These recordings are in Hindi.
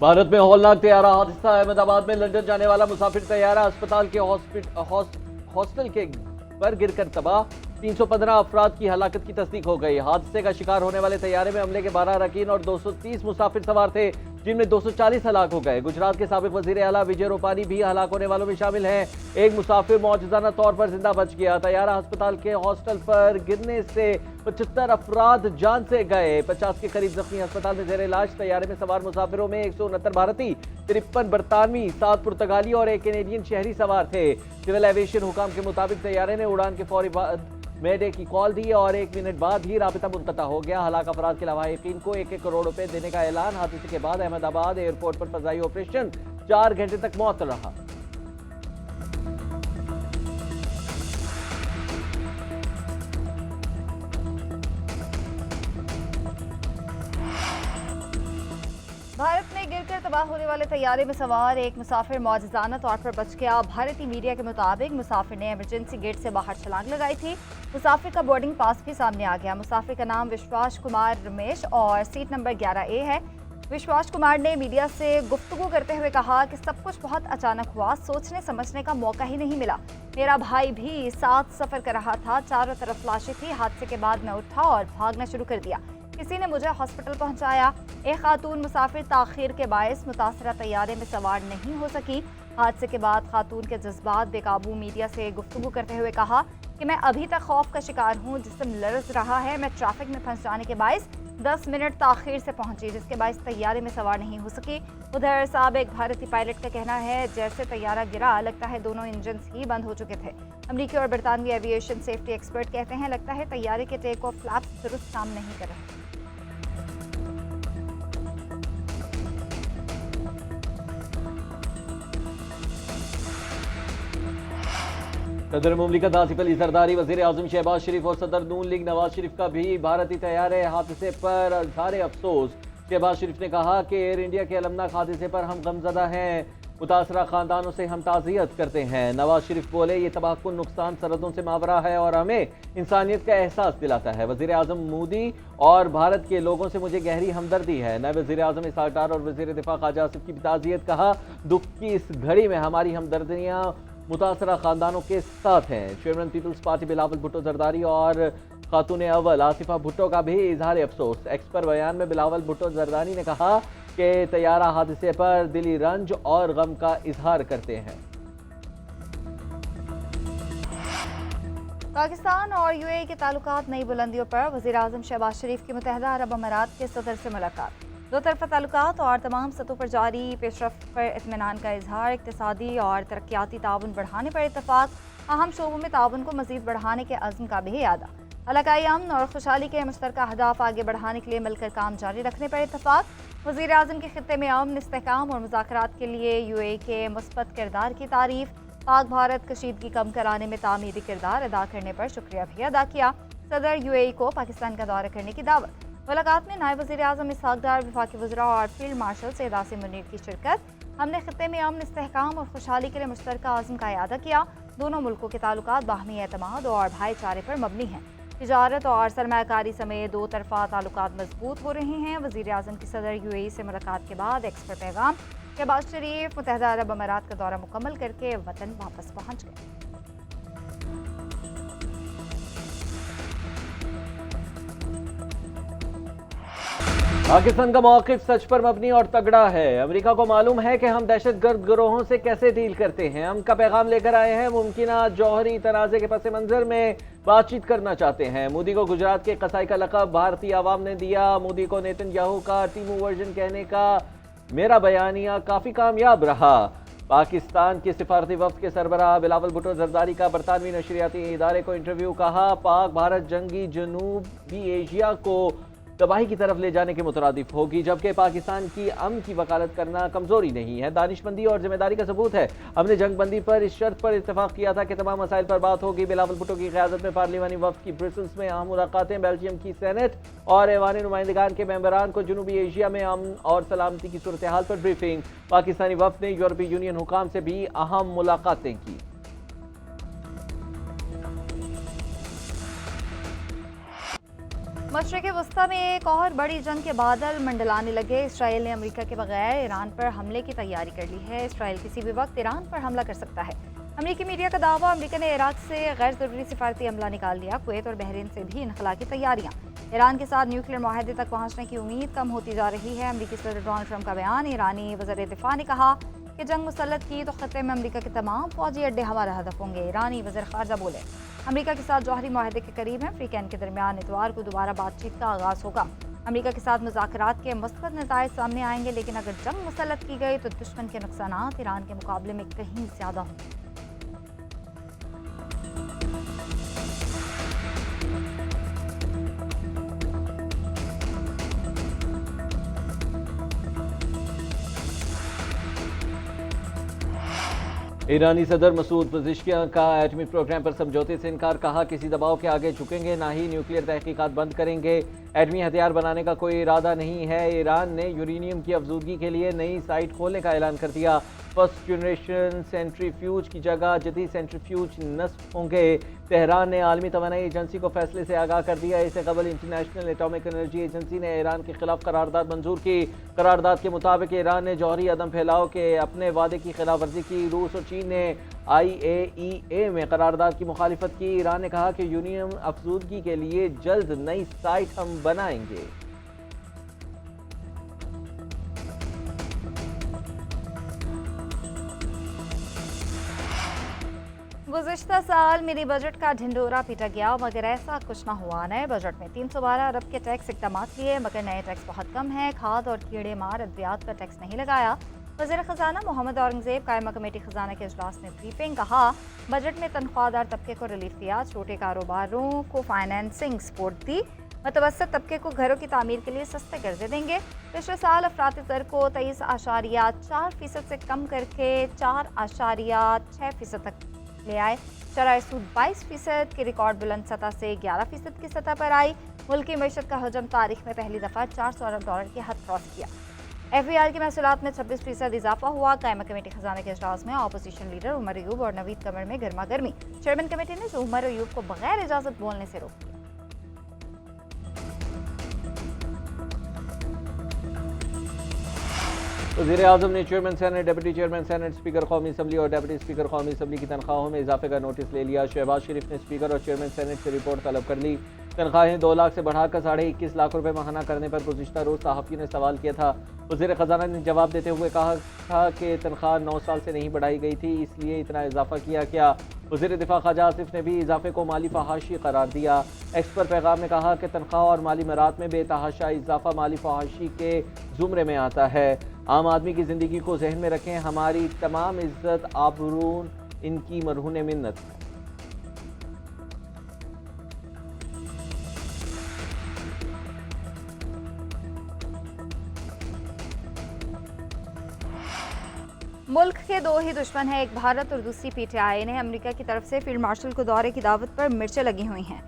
भारत में हौलनाक तैयारा हादसा। अहमदाबाद में लंदन जाने वाला मुसाफिर तैयारा अस्पताल के हॉस्टल के पर गिरकर तबाह। 315 अफराद की हलाकत की तस्दीक हो गई। हादसे का शिकार होने वाले तैयारे में अमले के 12 अरकान और 230 मुसाफिर सवार थे, जिनमें 240 हलाक हो गए। गुजरात के साबिक वजीर आला विजय रूपानी भी हलाक होने वालों में शामिल हैं। एक मुसाफिर मौजूदाना तौर पर जिंदा बच गया। तैयारा अस्पताल के हॉस्टल पर गिरने से 75 अफराद जान से गए। 50 के करीब जख्मी अस्पताल में जेर इलाज। तैयारे में सवार मुसाफिरों में 169 भारतीय, 53 बरतानवी, 7 पुर्तगाली और 1 कैनेडियन शहरी सवार थे। सिविल एविएशन हुकाम के मुताबिक तैयारे ने उड़ान के फौरी बाद मेडे की कॉल दी और 1 मिनट बाद ही राबिता मुनक़ता हो गया। हलाक अफराद के लवाहिकीन को 1-1 करोड़ रुपए देने का ऐलान। हादसे के बाद अहमदाबाद एयरपोर्ट पर फजाई ऑपरेशन 4 घंटे तक मुअत्तल रहा। भारत में गिरकर तबाह होने वाले तैयारे में सवार एक मुसाफिर मौजूदाना तौर पर बच गया। भारतीय मीडिया के मुताबिक मुसाफिर ने इमरजेंसी गेट से बाहर छलांग लगाई थी। मुसाफिर का बोर्डिंग पास भी सामने आ गया। मुसाफिर का नाम विश्वास कुमार रमेश और सीट नंबर 11A है। विश्वास कुमार ने मीडिया से गुफ्तगू करते हुए कहा कि सब कुछ बहुत अचानक हुआ, सोचने समझने का मौका ही नहीं मिला। मेरा भाई भी साथ सफर कर रहा था, चारों तरफ लाशें थी। हादसे के बाद मैं उठा और भागना शुरू कर दिया। किसी ने मुझे हॉस्पिटल पहुंचाया। एक खातून मुसाफिर ताखीर के बायस मुतासरा तैयारे में सवार नहीं हो सकी। हादसे के बाद खातून के जज्बात बेकाबू मीडिया से गुफ्तगू करते हुए कहा कि मैं अभी तक खौफ का शिकार हूं, जिस्म लरज रहा है। मैं ट्रैफिक में फंस जाने के बायस 10 मिनट ताखीर से पहुंची, जिसके बायस तैयारे में सवार नहीं हो सकी। उधर साबिक भारतीय पायलट का कहना है जैसे तैयारा गिरा, लगता है दोनों इंजन ही बंद हो चुके थे। अमरीकी और बरतानवी एविएशन सेफ्टी एक्सपर्ट कहते हैं लगता है तैयारे के टेक ऑफ फ्लैप्स दुरुस्त काम नहीं कर रहे। सदर मुमलिकत आसिफ अली जरदारी, वजीर आजम शहबाज शरीफ और सदर नून लीग नवाज शरीफ का भी भारतीय तैयारे हादसे पर इज़हार अफसोस। शहबाज शरीफ ने कहा कि एयर इंडिया के अलमनाक हादसे पर हम गमजदा हैं, मुतासरा खानदानों से हम ताज़ियत करते हैं। नवाज शरीफ बोले ये तबाहकुन नुकसान सरहदों से मावरा है और हमें इंसानियत का एहसास दिलाता है। वजीर आजम मोदी और भारत के लोगों से मुझे गहरी हमदर्दी है। नए वजीर आजम इसहाक डार और वजीर दिफा ख्वाजा आसिफ की ताज़ियत। कहा दुख की इस घड़ी में हमारी हमदर्दियाँ मुतासरा खानदानों के साथ हैं। Chairman people's party Bilawal Bhutto Zardari और खातून अव्वल आसिफा भुट्टो का भी इजहार अफसोस। एक्स पर बयान में बिलावल भुट्टो जरदारी ने कहा कि तैयारा हादसे पर दिली रंज और गम का इजहार करते हैं। पाकिस्तान और यूएई के ताल्लुकात नई बुलंदियों पर। वज़ीर आज़म शहबाज शरीफ की मुत्तहदा अरब अमारात के सदर से मुलाकात। दो तरफा ताल्लुकात और तमाम सतहों पर जारी पेशरफ्त पर इत्मीनान का इजहार। इक़्तिसादी और तरक्याती ताउन बढ़ाने पर इत्तफाक। अहम शोबों में ताउन को मज़ीद बढ़ाने के अज़्म का भी अदा। इलाकाई अमन और खुशहाली के मुश्तरका अहदाफ आगे बढ़ाने के लिए मिलकर काम जारी रखने पर इत्तफाक। वज़ीर आज़म के खित्ते में अमन, इस्तेहकाम और मुज़ाकरात के लिए यूएई के मुस्बत किरदार की तारीफ। पाक भारत कशीदगी कम कराने में तामीरी किरदार अदा करने पर शुक्रिया भी अदा किया। सदर यूएई को पाकिस्तान का दौरा करने की दावत। मुलाकात में नायब वज़ीर आज़म इसहाक डार, वफाकी वज़रा और फील्ड मार्शल सैयद आसिम मुनीर की शिरकत। हमने खित्ते में अमन, इस्तेहकाम और खुशहाली के लिए मुश्तरका आज़म का इआदा किया। दोनों मुल्कों के ताल्लुकात बाहमी एतमाद और भाईचारे पर मबनी हैं। तिजारत और सरमायाकारी समेत दो तरफा ताल्लुकात मजबूत हो रहे हैं। वज़ीर आज़म की सदर यूएई से मुलाकात के बाद एक्स पर पैगाम। शहबाज शरीफ मुत्तहदा अरब अमारात का दौरा मुकम्मल करके वतन वापस पहुँच गए। पाकिस्तान का मौक़िफ़ सच पर मबनी और तगड़ा है। अमेरिका को मालूम है कि हम दहशतगर्द गिरोहों से कैसे डील करते हैं। हम का पैगाम लेकर आए हैं, मुमकिना जौहरी तनाज़े के पस मंज़र में बातचीत करना चाहते हैं। मोदी को गुजरात के कसाई का लक़ब भारतीय आवाम ने दिया। मोदी को नेतन्याहू का टीमू वर्जन कहने का मेरा बयानिया काफ़ी कामयाब रहा। पाकिस्तान के सिफारती वफ़द के सरबराह बिलावल भुट्टो जरदारी का बरतानवी नशरियाती इदारे को इंटरव्यू। कहा पाक भारत जंगी जनूबी एशिया को तबाही की तरफ ले जाने के मुतरादिफ होगी, जबकि पाकिस्तान की अमन की वकालत करना कमजोरी नहीं है, दानिशमंदी और जिम्मेदारी का सबूत है। हमने जंगबंदी पर इस शर्त पर इत्तेफाक किया था कि तमाम मसाइल पर बात होगी। बिलावल भुट्टो की क़यादत में पार्लिमानी वफ़द की ब्रसेल्स में अहम मुलाकातें। बेल्जियम की सेनेट और ऐवान नुमाइंदगान के मेंबरान को जनूबी एशिया में अमन और सलामती की सूरत हाल पर ब्रीफिंग। पाकिस्तानी वफ़द ने यूरोपीय यूनियन हुकाम से भी अहम मुलाकातें की। मशरिक़ वस्ता में एक और बड़ी जंग के बादल मंडलाने लगे। इसराइल ने अमेरिका के बगैर ईरान पर हमले की तैयारी कर ली है। इसराइल किसी भी वक्त ईरान पर हमला कर सकता है। अमेरिकी मीडिया का दावा, अमेरिका ने इराक से गैर ज़रूरी सिफारती हमला निकाल लिया। कुवैत और बहरीन से भी इनखला की तैयारियां। ईरान के साथ न्यूक्लियर माहदे तक पहुंचने की उम्मीद कम होती जा रही है। अमेरिकी सदर डोनाल्ड ट्रंप का बयान। ईरानी वज़ीर दिफा ने कहा कि जंग मुसल्लत की तो खत्ते में अमेरिका के तमाम फौजी अड्डे हमारा हदफ होंगे। ईरानी वज़ीर ख़ारजा बोले, अमेरिका के साथ जौहरी माहदे के करीब है। अफ्रीकैन के दरमियान इतवार को दोबारा बातचीत का आगाज़ होगा। अमेरिका के साथ मुज़ाकरात के मस्बत नताइज सामने आएंगे, लेकिन अगर जंग मुसल्लत की गई तो दुश्मन के नुकसानात ईरान के मुकाबले में कहीं ज़्यादा होंगे। ईरानी सदर मसूद पज़ेश्कियान का एटमी प्रोग्राम पर समझौते से इनकार। कहा, किसी दबाव के आगे झुकेंगे ना ही न्यूक्लियर तहकीकात बंद करेंगे। एटमी हथियार बनाने का कोई इरादा नहीं है। ईरान ने यूरेनियम की अफजूदगी के लिए नई साइट खोलने का ऐलान कर दिया। फर्स्ट जनरेशन सेंट्रीफ्यूज की जगह जदीद सेंट्रीफ्यूज नस्ब होंगे। तेहरान ने आलमी तवानाई एजेंसी को फैसले से आगाह कर दिया। इससे कबल इंटरनेशनल एटॉमिक एनर्जी एजेंसी ने ईरान के खिलाफ करारदाद मंजूर की। करारदाद के मुताबिक ईरान ने जौहरी अदम फैलाव के अपने वादे की खिलाफ वर्जी की। रूस और चीन ने IAEA में करारदाद की मुखालिफत की। ईरान ने कहा कि यूरेनियम अफजूदगी के लिए जल्द नई साइट हम बनाएंगे। गुज़िश्ता साल मिनी बजट का ढिंडोरा पीटा गया, मगर ऐसा कुछ ना हुआ। नए बजट में 312 अरब के टैक्स इकदाम लिए, मगर नए टैक्स बहुत कम है। खाद और कीड़े मार अद्वियात पर टैक्स नहीं लगाया। वज़ीर ख़जाना मोहम्मद औरंगज़ेब कायमा कमेटी ख़जाना के इजलास में ब्रीफिंग। कहा, बजट में तनख्वाहदार तबके को रिलीफ दिया, छोटे कारोबारों को फाइनेंसिंग सपोर्ट दी, मतवसत तबके को घरों की तामीर के लिए सस्ते कर्जे देंगे। पिछले साल अफराती दर को 23.4% से कम करके 4.6% तक ले आए। शरह सूद 22% की रिकॉर्ड बुलंद सतह से 11% की सतह पर आई। मुल्क की मईशत का हजम तारीख में पहली दफ़ा $400 अरब की हद क्रॉस किया। FBR की महसूलात में 26% इजाफा हुआ। कायमा कमेटी खजाने के इजलास में अपोजिशन लीडर उमर अयूब और नवीद कमर में गर्मा गर्मी। चेयरमैन कमेटी ने उमर अयूब को बगैर इजाजत बोलने से रोक दिया। वज़ीर आज़म ने chairman senate, deputy chairman senate, speaker कौमी असम्बली और डिप्टी स्पीकर कौमी असम्बली की तनख्वाहों में इजाफे का नोटिस ले लिया। शहबाज शरीफ ने स्पीकर और चेयरमैन सेनेट से रिपोर्ट तलब कर ली। तनख्वाहें 2 लाख से बढ़ाकर 21.5 लाख रुपए माहाना करने पर गुज़िश्ता रोज़ सहाफ़ी ने सवाल किया था। वज़ीर ख़जाना ने जवाब देते हुए कहा था कि तनख्वाह 9 साल से नहीं बढ़ाई गई थी, इसलिए इतना इजाफा किया गया। वज़ीर दिफा ख्वाजा आसिफ ने भी इजाफे को माली फहाशी करार दिया। एक्स पर पैगाम में कहा कि तनख्वाह और माली मरात में बेतहाशा इजाफा माली फहाशी के ज़ुमरे में आता है। आम आदमी की ज़िंदगी को जहन में रखें, हमारी तमाम इज्जत आबरून इनकी मरहून मिन्नत। मुल्क के 2 ही दुश्मन हैं, एक भारत और दूसरी PTI ने अमेरिका की तरफ से फील्ड मार्शल को दौरे की दावत पर मिर्चें लगी हुई हैं।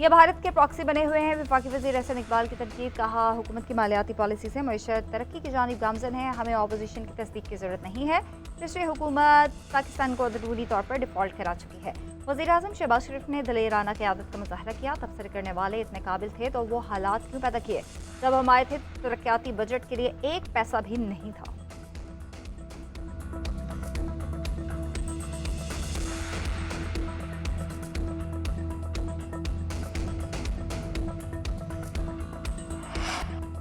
ये भारत के प्रॉक्सी बने हुए हैं। वफाकी वज़ीर एहसन इकबाल की तनकीद। कहा, हुकूमत की मालियाती पॉलिसी से मईशत तरक्की की जानिब गामजन है, हमें अपोजिशन की तस्दीक की ज़रूरत नहीं है। पिछली हुकूमत पाकिस्तान को अंदरूनी तौर पर डिफ़ॉल्ट करा चुकी है। वज़ीर आज़म शहबाज शरीफ ने दलेराना क़यादत का मुज़ाहरा किया। तबसरे करने वाले इतने काबिल थे तो वो हालात क्यों पैदा किए? जब हम आए थे तरक्याती बजट के लिए 1 पैसा भी नहीं था।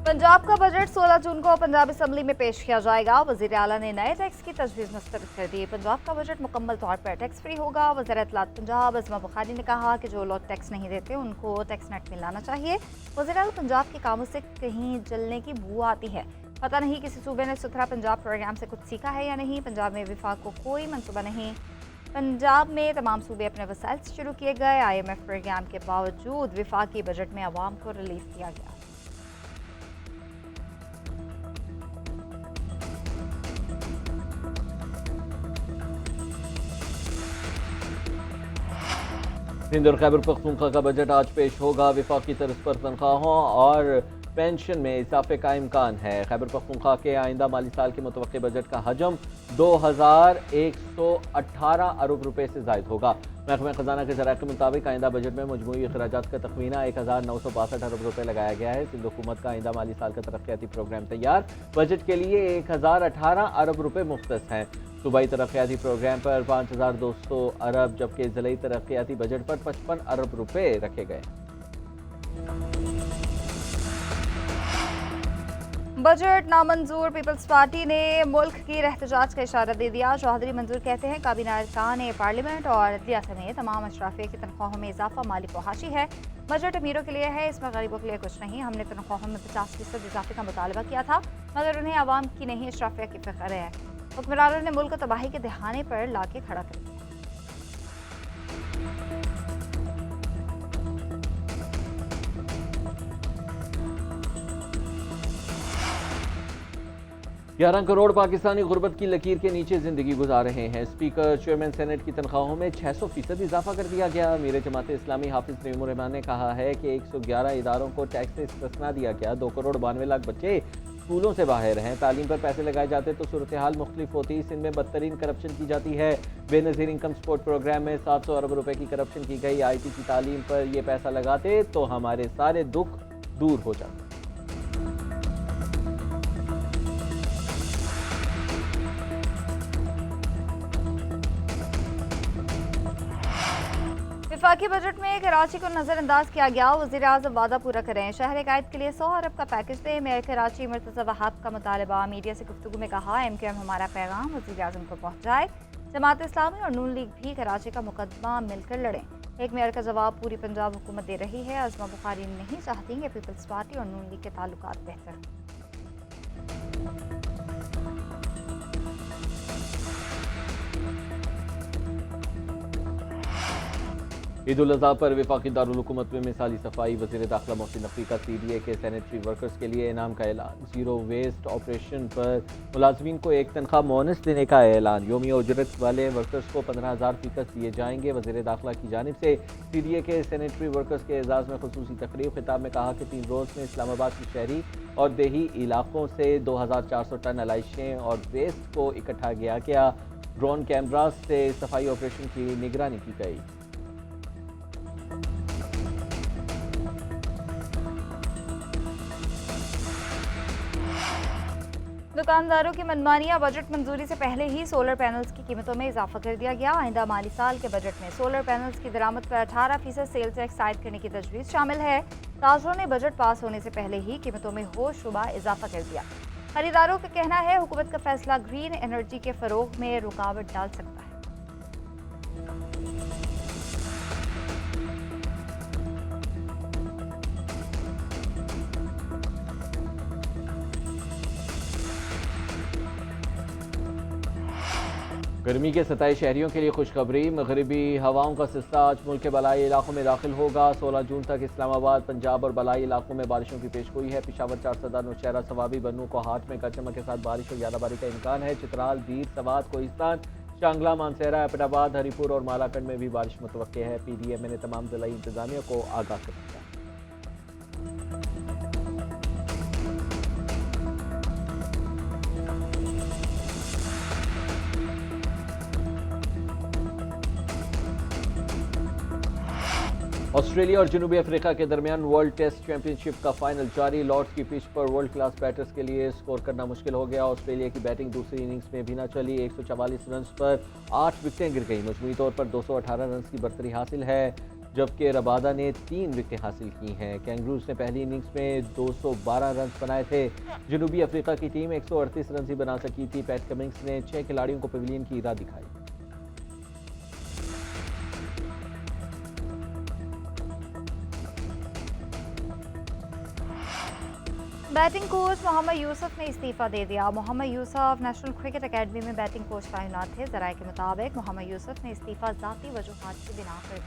पंजाब का बजट 16 जून को पंजाब असम्बली में पेश किया जाएगा। वज़ीर आला ने नए टैक्स की तजवीज़ मुस्तरद कर दी। पंजाब का बजट मुकम्मल तौर पर टैक्स फ्री होगा। वज़ीर इत्तलात पंजाब अज़मा बुखारी ने कहा कि जो लोग टैक्स नहीं देते उनको टैक्स नेट में लाना चाहिए। वज़ीर आला पंजाब के कामों से कहीं जलने की बू आती है। पता नहीं किसी सूबे ने सुथरा पंजाब प्रोग्राम से कुछ सीखा है या नहीं। पंजाब में विफाक को कोई मनसूबा नहीं। पंजाब में तमाम सूबे अपने वसाइल से शुरू किए गए। IMF प्रोग्राम के बावजूद विफाकी बजट में अवाम को रिलीफ दिया गया। सिंध और खैबर पख्तूनख्वा का बजट आज पेश होगा। वफाकी तर्ज पर तनख्वाहों और पेंशन में इजाफे का इम्कान है। खैबर पख्तूनख्वा के आइंदा माली साल के मुतवक्के बजट का हजम 2118 अरब रुपए से जायद होगा। महकमा खजाना के ज़राए के मुताबिक आइंदा बजट में मजमूई अखराजात का तखमीना 1962 अरब रुपए लगाया गया है। सिंध हुकूमत का आइंदा माली साल का तरक्याती प्रोग्राम तैयार, बजट के लिए 1018 अरब रुपए मुख्तस हैं। सूबाई तरक्याती प्रोग्राम पर 5200 अरब जबकि ज़िलाई तरक्याती बजट पर 55 अरब रुपए रखे गए। बजट नामंजूर, पीपल्स पार्टी ने मुल्क की रहतजाज का इशारा दे दिया। चौधरी मंजूर कहते हैं काबीना अरकान पार्लियामेंट और अदलिया समेत तमाम अशराफिया की तनख्वाहों में इजाफा माली फहाशी है। बजट अमीरों के लिए है, इसमें गरीबों के लिए कुछ नहीं। हमने तनख्वाहों में 50% इजाफे का मुतालबा किया था, मगर उन्हें आवाम की नहीं अशराफिया की फिक्र है। हुक्मरानों ने मुल्क को तबाही के दहाने पर लाके खड़ा कर दिया। 11 करोड़ पाकिस्तानी गुर्बत की लकीर के नीचे जिंदगी गुजार रहे हैं। स्पीकर चेयरमैन सेनेट की तनख्वाहों में 600% इजाफा कर दिया गया। अमीर जमात इस्लामी हाफिज नईमुर रहमान ने कहा है कि 111 इदारों को टैक्स से इस्तिस्ना दिया गया। 2 करोड़ 92 लाख बच्चे स्कूलों से बाहर हैं। तालीम पर पैसे लगाए जाते तो सूरत हाल मुख्तलिफ होती। सिंध में बदतरीन करप्शन की जाती है। बेनज़ीर इनकम सपोर्ट प्रोग्राम में 700 अरब रुपए की करप्शन की गई। IT की तालीम पर यह पैसा लगाते तो हमारे सारे दुख दूर हो जाते। वफाकी बजट में कराची को नजरअंदाज किया गया। वज़ीर-ए-आज़म वादा पूरा करें, शहर कायद के लिए 100 अरब का पैकेज दें। मेयर कराची मुर्तज़ा वहाब का मुतालबा। मीडिया से गुफ्तगू में कहा MQM हमारा पैगाम वज़ीर-ए-आज़म को पहुँचाए। जमात इस्लामी और नून लीग भी कराची का मुकदमा मिलकर लड़ें। एक मेयर का जवाब पूरी पंजाब हुकूमत दे रही है। अज़मा बुखारी नहीं चाहती कि पीपल्स पार्टी और नून लीग के ताल्लुकात बेहतर हों। ईद उल अज़हा पर वफाकी दारुल हुकूमत में मिसाली सफाई। वज़ीर दाखिला मोहसिन नकवी का CDA के सैनिटरी वर्कर्स के लिए इनाम का ऐलान। जीरो वेस्ट ऑपरेशन पर मुलाजमीन को एक तनख्वाह बोनस देने का ऐलान। योमिया उजरत वाले वर्कर्स को 15,000% दिए जाएंगे। वज़ीर दाखिला की जानिब से CDA के सैनिटरी वर्कर्स के एजाज़ में खुसूसी तकरीब। खिताब में कहा कि 3 रोज़ में इस्लामाबाद की शहरी और देही इलाकों से 2400 टन अलाइशें और वेस्ट को इकट्ठा किया गया। ड्रोन कैमराज से सफाई ऑपरेशन की निगरानी की गई। दुकानदारों की मनमानियां। बजट मंजूरी से पहले ही सोलर पैनल्स की कीमतों में इजाफा कर दिया गया। आइंदा माली साल के बजट में सोलर पैनल्स की दरामद पर 18% सेल टैक्स आयद करने की तजवीज़ शामिल है। ताजरों ने बजट पास होने से पहले ही कीमतों में होशरुबा इजाफा कर दिया। खरीदारों का कहना है हुकूमत का फैसला ग्रीन एनर्जी के फरोग में रुकावट डाल सकता है। गर्मी के सताए शहरियों के लिए खुशखबरी। मगरबी हवाओं का सिलसिला आज मुल्क के बलाई इलाकों में दाखिल होगा। 16 जून तक इस्लामाबाद, पंजाब और बलाई इलाकों में बारिशों की पेशगोई है। पिशावर, चारसदा, नौशहरा, सवाबी, बन्नू को हाट में गरज चमक के साथ बारिश और ज़्यादा का इम्कान है। चित्राल, दीर, सवात, कोहिस्तान, शांगला, मानसेरा, एबटाबाद, हरीपुर और मालाकंड में भी बारिश मुतवक्के है। PDM ने तमाम जिला इंतजामिया को आगाह कर दिया। ऑस्ट्रेलिया और जनूबी अफ्रीका के दरमियान वर्ल्ड टेस्ट चैंपियनशिप का फाइनल जारी। लॉर्ड्स की पिच पर वर्ल्ड क्लास बैटर्स के लिए स्कोर करना मुश्किल हो गया। ऑस्ट्रेलिया की बैटिंग दूसरी इनिंग्स में भी न चली। 144 रन पर 8 विकेटें गिर गई। मजमूई तौर पर 218 रन की बर्तरी हासिल है, जबकि रबादा ने 3 विकेटें हासिल की हैं। कैंगरूज ने पहली इनिंग्स में 212 रन बनाए थे। जनूबी अफ्रीका की टीम 138 रन ही बना सकी थी। पैट कमिंग्स ने 6 खिलाड़ियों को पवेलियन की राह दिखाई। बैटिंग कोच मोहम्मद यूसुफ ने इस्तीफा दे दिया। Mohammad Yusuf national cricket academy में बैटिंग कोच तैनात थे। ज़राए के मुताबिक मोहम्मद यूसुफ ने इस्तीफा ज़ाती वजूहात की बिना कर दी।